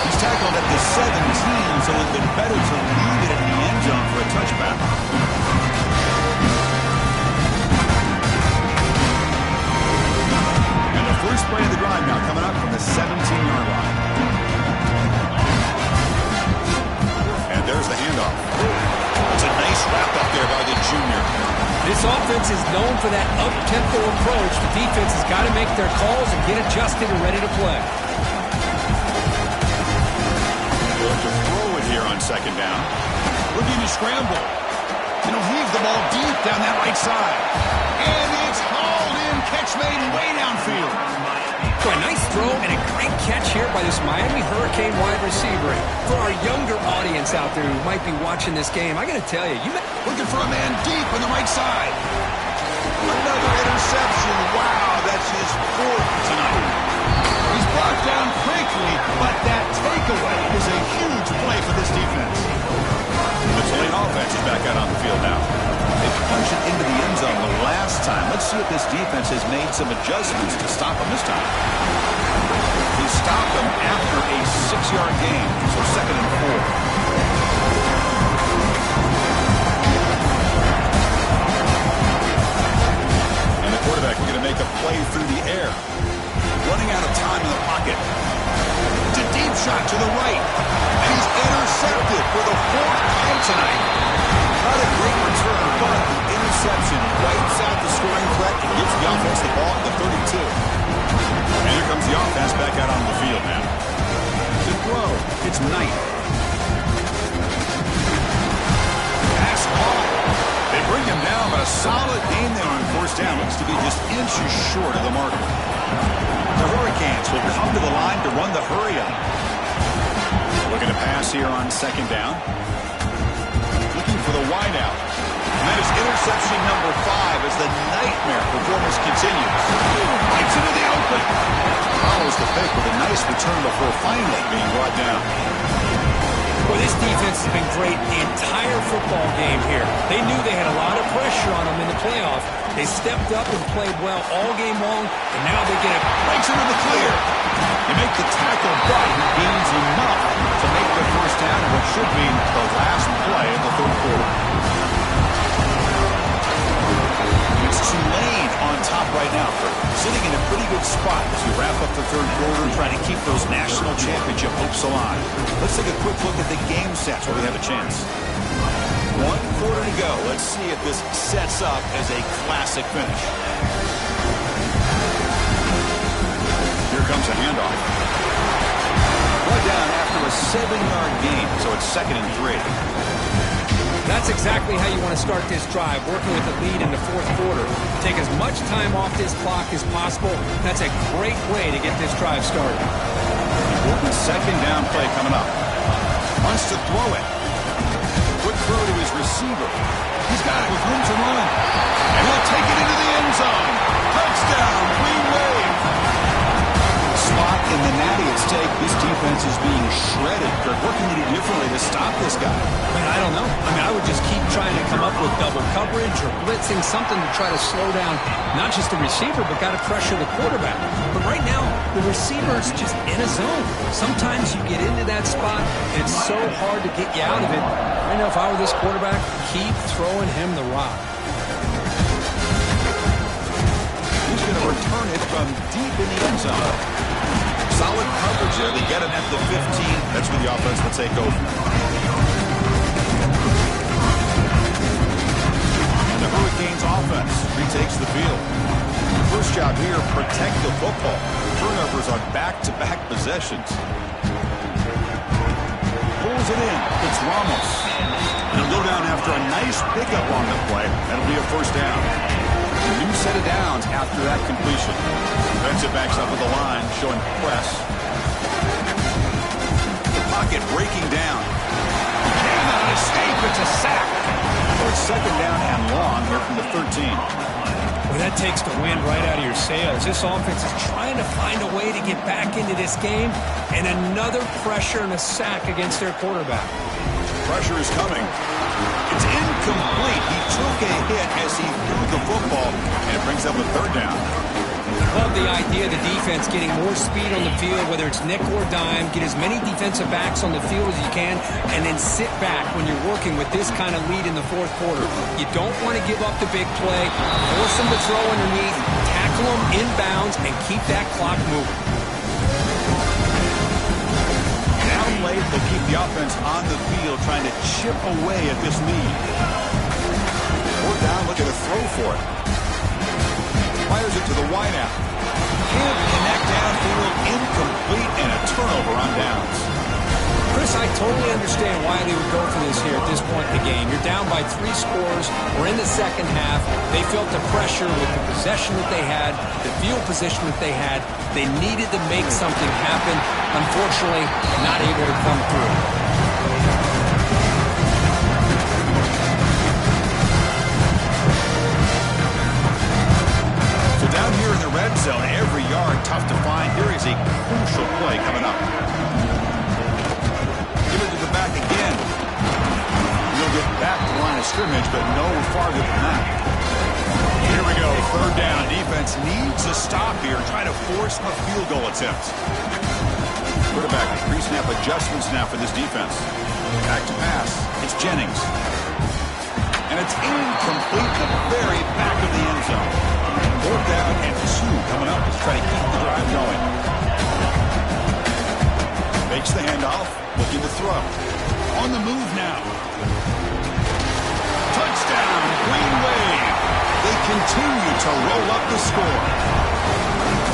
He's tackled at the 17, so it's been better to leave it in the end zone for a touchback. And the first play of the drive now coming up from the 17-yard line. And there's the handoff. It's a nice wrap up there by the junior. This offense is known for that up-tempo approach. The defense has got to make their calls and get adjusted and ready to play. Going to throw it here on second down. Looking to scramble. And he'll heave the ball deep down that right side. And it's hauled in. Catch made way downfield. So a nice throw and a great catch here by this Miami Hurricane wide receiver. For our younger audience out there who might be watching this game, I got to tell you, looking for a man deep on the right side. Another interception. Wow, that's his fourth tonight. He's brought down quickly, but that takeaway is a huge play for this defense. The Tulane offense is back out on the field now. They punched it into the end zone the last time. Let's see if this defense has made some adjustments to stop them this time. He stopped them after a 6-yard gain, so 2nd and 4. And the quarterback is going to make a play through the air. Running out of time in the pocket. It's a deep shot to the right. And he's intercepted for the 4th time tonight. Not a great return, but the interception wipes out the scoring threat and gives the offense the ball at the 32. And here comes the offense back out on the field now. To throw, it's Knight. Pass caught. They bring him down, but a solid gain there on 1st down. Looks to be just inches short of the marker. The Hurricanes will come to the line to run the hurry up. Looking to pass here on 2nd down. Looking for the wideout. And that is interception number 5 as the nightmare performance continues. Bites into the open. Follows the pick with a nice return before finally being brought down. Well, this defense has been great the entire football game here. They knew they had a lot of pressure on them in the playoff. They stepped up and played well all game long, and now they get it. Breaks into the clear. They make the tackle, but he gains enough to make the 1st down in what should be the last play of the 3rd quarter. It's Tulane on top right now, sitting in a pretty good spot as we wrap up the 3rd quarter, trying to keep those national championship hopes alive. Let's take a quick look at the game sets where we have a chance. 1 quarter to go. Let's see if this sets up as a classic finish. Here comes a handoff. Brought down after a 7-yard gain, so it's 2nd and 3. That's exactly how you want to start this drive, working with the lead in the 4th quarter. Take as much time off this clock as possible. That's a great way to get this drive started. Important 2nd down play coming up. Wants to throw it. Quick throw to his receiver. He's got it with room to run. And he'll take it into the end zone. Touchdown, Green Wave. Spot in the natty at stake. This defense is being shredded. Kirk, what can they do differently to stop this guy? I don't know. I would just keep trying to come up with double coverage or blitzing, something to try to slow down not just the receiver, but got to pressure the quarterback. But right now, the receiver's just in a zone. Sometimes you get into that spot, and it's so hard to get you out of it. I know if I were this quarterback, keep throwing him the rock. He's going to return it from deep in the end zone. Solid coverage there. They get him at the 15. That's where the offense will take over. And the Hurricanes offense retakes the field. First job here, protect the football. Turnovers on back-to-back possessions. Pulls it in. It's Ramos. And a low down after a nice pickup on the play. That'll be a 1st down. A new set of downs after that completion. Defensive backs up with the line, showing press. The pocket breaking down. Cannot escape. It's a sack. So it's 2nd down and long here from the 13. Well, that takes the wind right out of your sails. This offense is trying to find a way to get back into this game, and another pressure and a sack against their quarterback. Pressure is coming. It's incomplete. He took a hit as he threw the football, and it brings up a 3rd down. Love the idea of the defense getting more speed on the field, whether it's nickel or dime. Get as many defensive backs on the field as you can, and then sit back when you're working with this kind of lead in the 4th quarter. You don't want to give up the big play. Force them to throw underneath, tackle them inbounds, and keep that clock moving. Down late, they'll keep the offense on the field, trying to chip away at this lead. 4th down, look at a throw for it. Fires it to the wideout. Can't connect downfield, incomplete, and a turnover on downs. Chris, I totally understand why they would go for this here at this point in the game. You're down by 3 scores. We're in the 2nd half. They felt the pressure with the possession that they had, the field position that they had. They needed to make something happen. Unfortunately, not able to come through. red zone. Every yard tough to find. Here is a crucial play coming up. Give it to the back again. He'll get back to the line of scrimmage, but no farther than that. Here we go. Third down. Defense needs a stop here. Trying to force a field goal attempt. Quarterback pre-snap adjustments now for this defense. Back to pass. It's Jennings. And it's incomplete to the very back of the end zone. Fourth down and 2 coming up. Let's try to keep the drive going. Makes the handoff. Looking to throw. On the move now. Touchdown. Green Wave. They continue to roll up the score.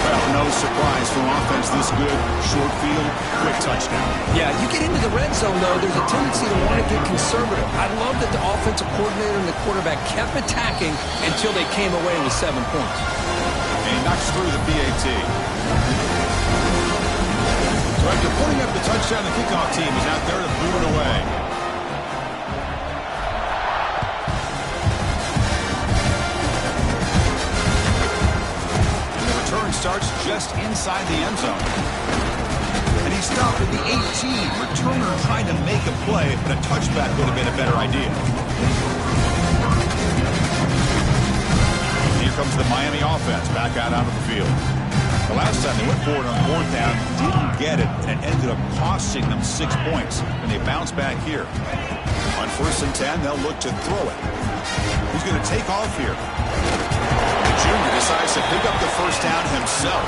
Well, no surprise from offense this good. Short field, quick touchdown. Yeah, you get into the red zone, though, there's a tendency to want to get conservative. I love that the offensive coordinator and the quarterback kept attacking until they came away with 7 points. And he knocks through the PAT. So after putting up the touchdown, the kickoff team is out there to boo it away. Starts just inside the end zone. And he stopped at the 18. Returner trying to make a play, but a touchback would have been a better idea. Here comes the Miami offense back out onto the field. The last time they went forward on fourth down, didn't get it, and it ended up costing them 6 points. And they bounce back here. On 1st and 10, they'll look to throw it. Who's going to take off here? Junior decides to pick up the first down himself.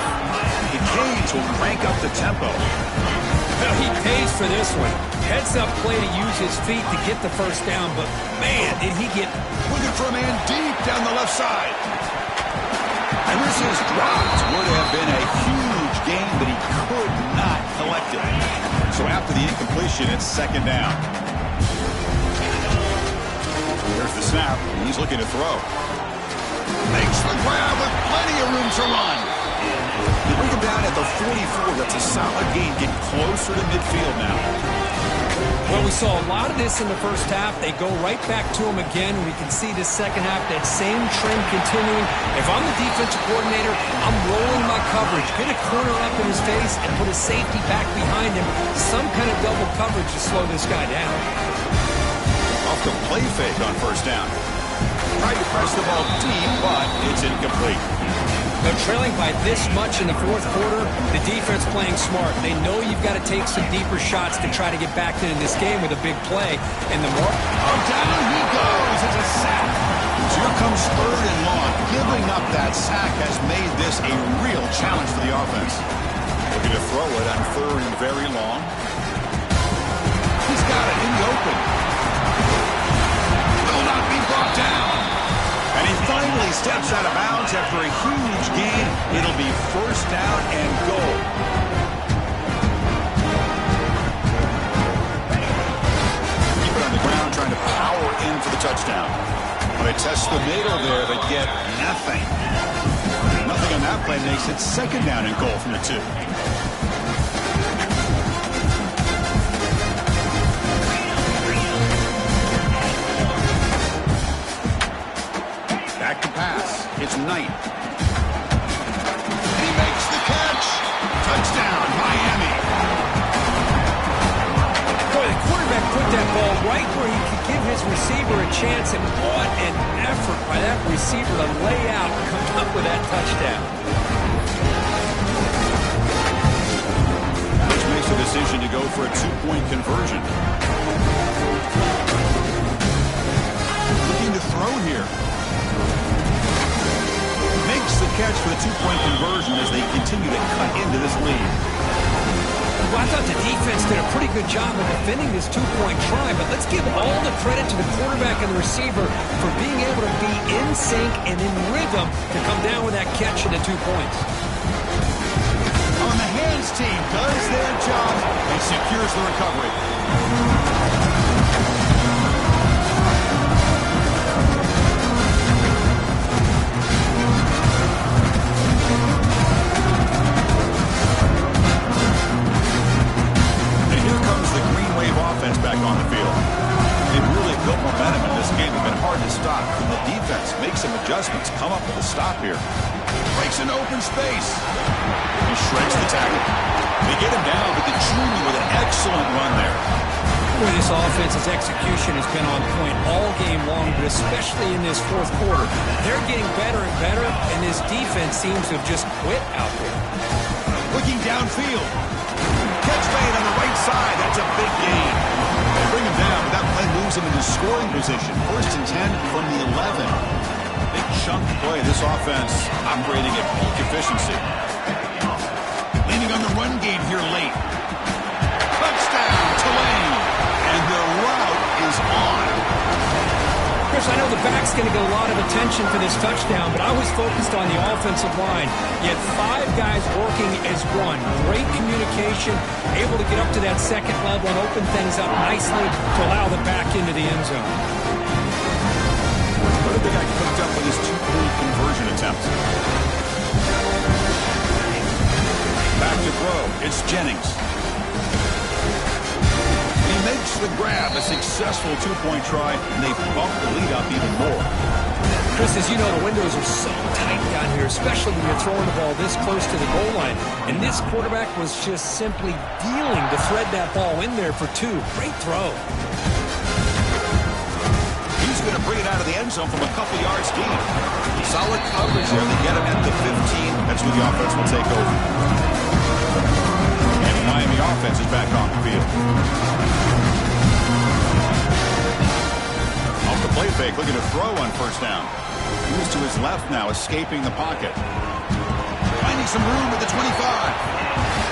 The Canes will crank up the tempo. Well, he pays for this one. Heads-up play to use his feet to get the first down, but, man, did he get... Looking for a man deep down the left side. And this is dropped. Would have been a huge gain, but he could not collect it. So after the incompletion, it's 2nd down. There's the snap. He's looking to throw. Makes the grab with plenty of room to run. They bring him down at the 44. That's a solid gain. Getting closer to midfield now. Well, we saw a lot of this in the first half. They go right back to him again. We can see the second half, that same trend continuing. If I'm the defensive coordinator, I'm rolling my coverage. Get a corner up in his face and put a safety back behind him. Some kind of double coverage to slow this guy down. Off the play fake on 1st down. Tried to press the ball deep, but it's incomplete. They're trailing by this much in the 4th quarter. The defense playing smart. They know you've got to take some deeper shots to try to get back into this game with a big play. And the more... Oh, down he goes. It's a sack. So here comes 3rd and long. Giving up that sack has made this a real challenge for the offense. Looking to throw it on 3rd and very long. He's got it in the open. Will not be brought down. And he finally steps out of bounds after a huge gain. It'll be 1st down and goal. Keep it on the ground, trying to power in for the touchdown. They test the middle there, but get nothing. Nothing on that play makes it 2nd down and goal from the 2. Back to pass. It's Knight. He makes the catch. Touchdown, Miami. Boy, the quarterback put that ball right where he could give his receiver a chance, and what an effort by that receiver to lay out and come up with that touchdown. Which makes a decision to go for a 2-point conversion. Looking to throw here. Makes the catch for the 2-point conversion as they continue to cut into this lead. Well, I thought the defense did a pretty good job of defending this 2-point try, but let's give all the credit to the quarterback and the receiver for being able to be in sync and in rhythm to come down with that catch and the 2 points. On the hands team does their job and secures the recovery. Back on the field. They've really built momentum in this game. It's been hard to stop. And the defense makes some adjustments. Come up with a stop here. Breaks into open space. He shreds the tackle. They get him down, but the junior with an excellent run there. Boy, this offense's execution has been on point all game long, but especially in this fourth quarter. They're getting better and better, and this defense seems to have just quit out there. Looking downfield. Catch made on the right side. That's a big gain. They bring him down, but that play moves him into scoring position. 1st and 10 from the 11. Big chunk play. This offense operating at peak efficiency. Leaning on the run game here late. Touchdown, Tulane. And the route is on. Chris, I know the back's going to get a lot of attention for this touchdown, but I was focused on the offensive line. You had 5 guys working as one. Great communication, able to get up to that second level and open things up nicely to allow the back into the end zone. What did the guy cooked up with his 2-point conversion attempt? Back to throw. It's Jennings. He makes the grab, a successful 2-point try, and they bump the lead up even more. Chris, as you know, the windows are so tight down here, especially when you're throwing the ball this close to the goal line. And this quarterback was just simply dealing to thread that ball in there for 2. Great throw. He's going to bring it out of the end zone from a couple yards deep. Solid coverage there. They get him at the 15. That's where the offense will take over. And the Miami offense is back on the field. Off the play fake, looking to throw on 1st down. Moves to his left now, escaping the pocket. Finding some room at the 25.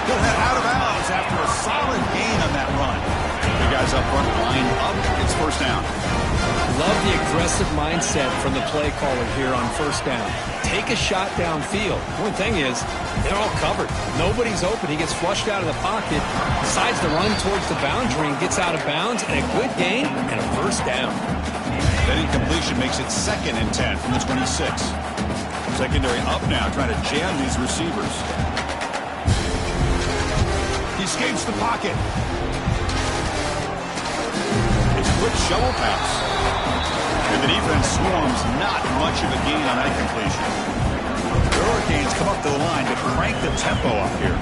He'll head out of bounds after a solid gain on that run. The guys up front line up. It's 1st down. Love the aggressive mindset from the play caller here on 1st down. Take a shot downfield. One thing is, they're all covered. Nobody's open. He gets flushed out of the pocket, decides to run towards the boundary and gets out of bounds, and a good gain and a 1st down. That incompletion makes it 2nd and 10 from the 26. Secondary up now, trying to jam these receivers. He escapes the pocket. It's a quick shovel pass. And the defense swarms, not much of a gain on that completion. The Hurricanes come up to the line to crank the tempo up here.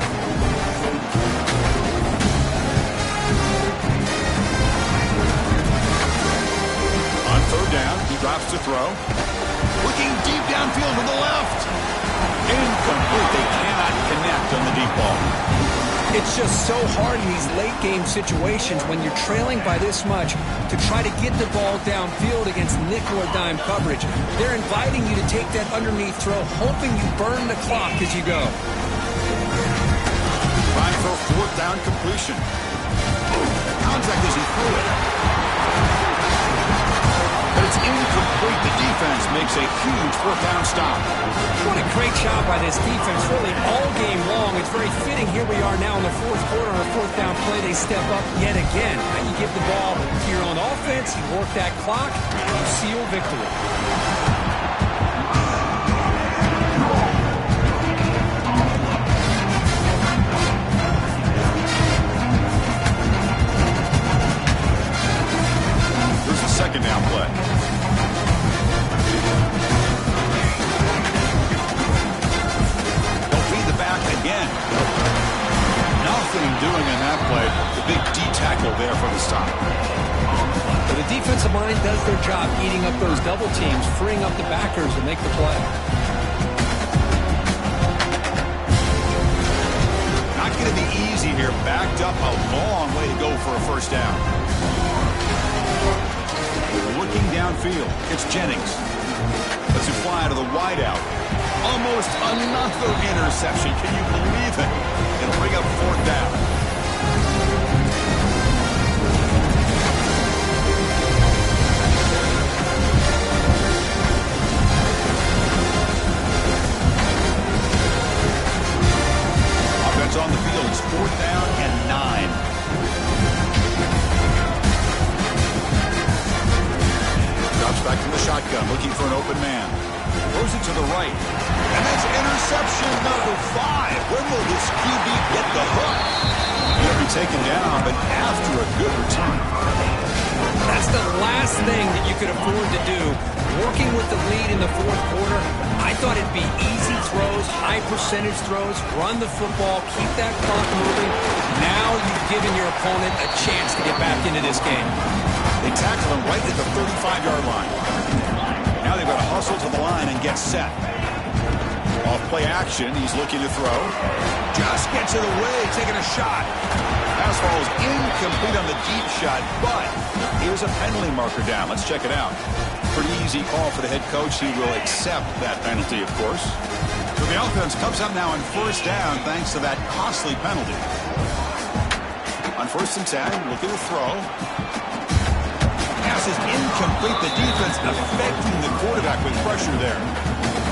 On 3rd down, he drops to throw. Looking deep downfield to the left. Incomplete. They cannot connect on the deep ball. It's just so hard in these late-game situations when you're trailing by this much to try to get the ball downfield against nickel or dime coverage. They're inviting you to take that underneath throw, hoping you burn the clock as you go. Trying for a 4th down completion. Contact as he threw it. But it's incomplete. The defense makes a huge 4th down stop. What a great job by this defense, really all game long. It's very fitting. Here we are now in the 4th quarter on a 4th down play. They step up yet again. Now you give the ball to your own offense, you work that clock, you seal victory. Here's the 2nd down play. Again. Nothing doing in that play. The big D tackle there for the stop. But the defensive line does their job eating up those double teams, freeing up the backers to make the play. Not going to be easy here. Backed up a long way to go for a 1st down. Looking downfield. It's Jennings. Lets it fly out of the wideout. Almost another interception. Can you believe it? It'll bring up 4th down. Offense on the field. It's 4th down and 9. Drops back from the shotgun, looking for an open man. Throws it to the right. And that's interception number 5. When will this QB get the hook? He'll be taken down, but after a good return. That's the last thing that you could afford to do. Working with the lead in the fourth quarter, I thought it'd be easy throws, high percentage throws, run the football, keep that clock moving. Now you've given your opponent a chance to get back into this game. They tackle him right at the 35-yard line. Now they've got to hustle to the line and get set. Off play action, he's looking to throw. Just gets it away, taking a shot. Pass falls incomplete on the deep shot, but here's a penalty marker down. Let's check it out. Pretty easy call for the head coach. He will accept that penalty, of course. So the offense comes up now on first down thanks to that costly penalty. On 1st and 10, looking to throw. Pass is incomplete. The defense affecting the quarterback with pressure there.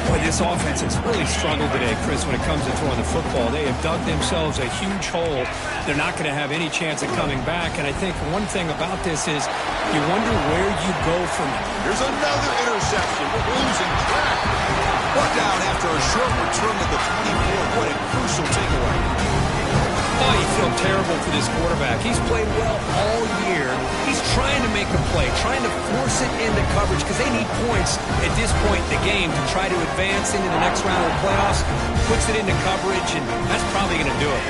Boy, this offense has really struggled today, Chris, when it comes to throwing the football. They have dug themselves a huge hole. They're not going to have any chance of coming back. And I think one thing about this is you wonder where you go from it. Here's another interception. We're losing track. Brought down after a short return at the 24. What a crucial takeaway. Oh, you feel terrible for this quarterback. He's played well all year. He's trying to make a play, trying to force it into coverage because they need points at this point in the game to try to advance into the next round of the playoffs. Puts it into coverage, and that's probably going to do it.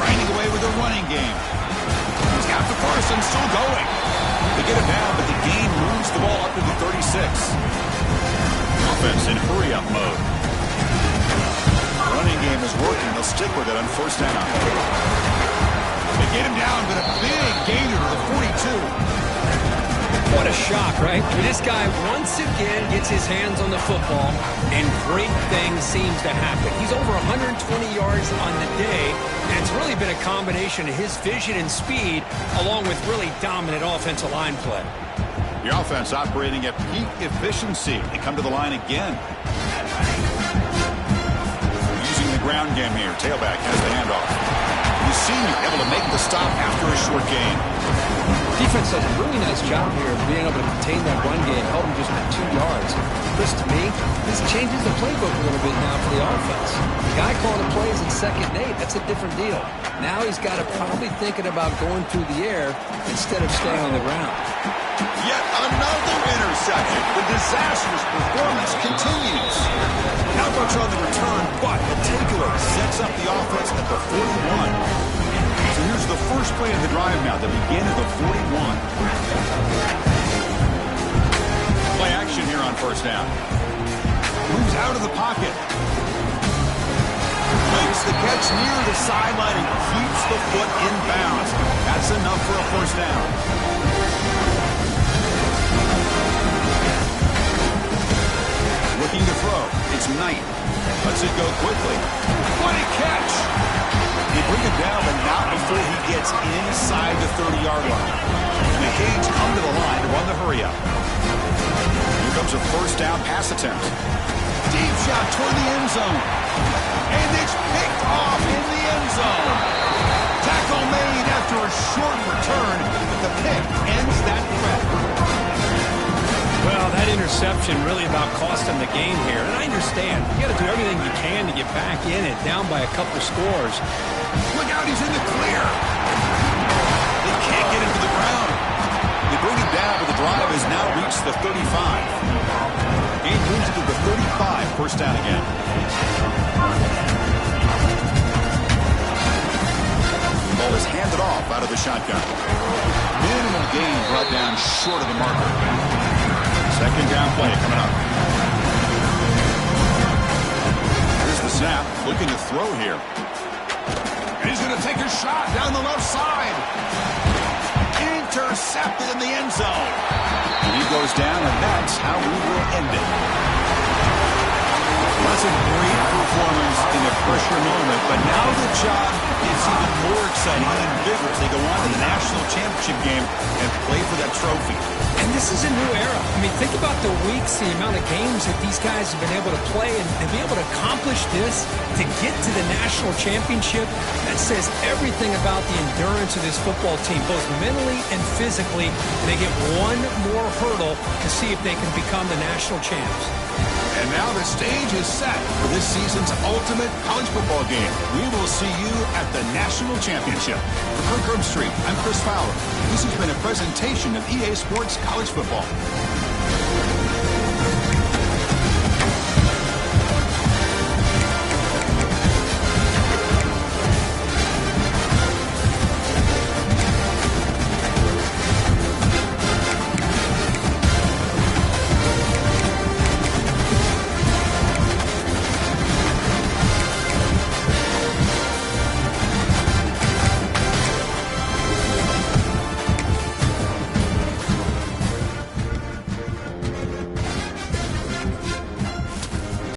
Grinding away with the running game. He's got the first and still going. They get it down, but the game moves the ball up to the 36. Offense in hurry-up mode. Running game is working. They'll stick with it on first down. They get him down, but a big gainer to the 42. What a shock, right? I mean, this guy once again gets his hands on the football, and great things seems to happen. He's over 120 yards on the day, and it's really been a combination of his vision and speed, along with really dominant offensive line play. The offense operating at peak efficiency. They come to the line again. Ground game here. Tailback has the handoff. The senior able to make the stop after a short gain. Defense does a really nice job here of being able to contain that run game, held him just at 2 yards. Chris, to me, this changes the playbook a little bit now for the offense. The guy calling the plays in 2nd and 8, that's a different deal. Now he's got to probably thinking about going through the air instead of staying on the ground. Yet another interception. The disastrous performance continues. Not much on the return, but the takeaway sets up the offense at the 41. So here's the first play of the drive now that begin at the 41. Play action here on first down. Moves out of the pocket. Makes the catch near the sideline and keeps the foot in bounds. That's enough for a first down. Looking to throw. It's Knight. Lets it go quickly. What a catch! They bring him down, but not before he gets inside the 30-yard line. And the Canes come to the line to run the hurry-up. Here comes a first down pass attempt. Deep shot toward the end zone. And it's picked off in the end zone. Tackle made after a short return, but the pick ends that threat. Well, that interception really about cost him the game here. And I understand. You got to do everything you can to get back in it, down by a couple scores. Look out, he's in the clear. They can't get him to the ground. They bring him down, but the drive has now reached the 35. Game moves to the 35, first down again. Ball is handed off out of the shotgun. Minimal gain brought down short of the marker. Second down play coming up. Here's the snap. Looking to throw here. And he's going to take a shot down the left side. Intercepted in the end zone. And he goes down, and that's how we will end it. That's a great performance in a pressure moment, but now the job is even more exciting and bigger as they go on to the national championship game and play for that trophy. And this is a new era. I mean, think about the weeks, the amount of games that these guys have been able to play, and to be able to accomplish this, to get to the national championship, that says everything about the endurance of this football team, both mentally and physically. They get one more hurdle to see if they can become the national champs. And now the stage is set for this season's ultimate college football game. We will see you at the National Championship. For Kirk Herbstreit, I'm Chris Fowler. This has been a presentation of EA Sports College Football.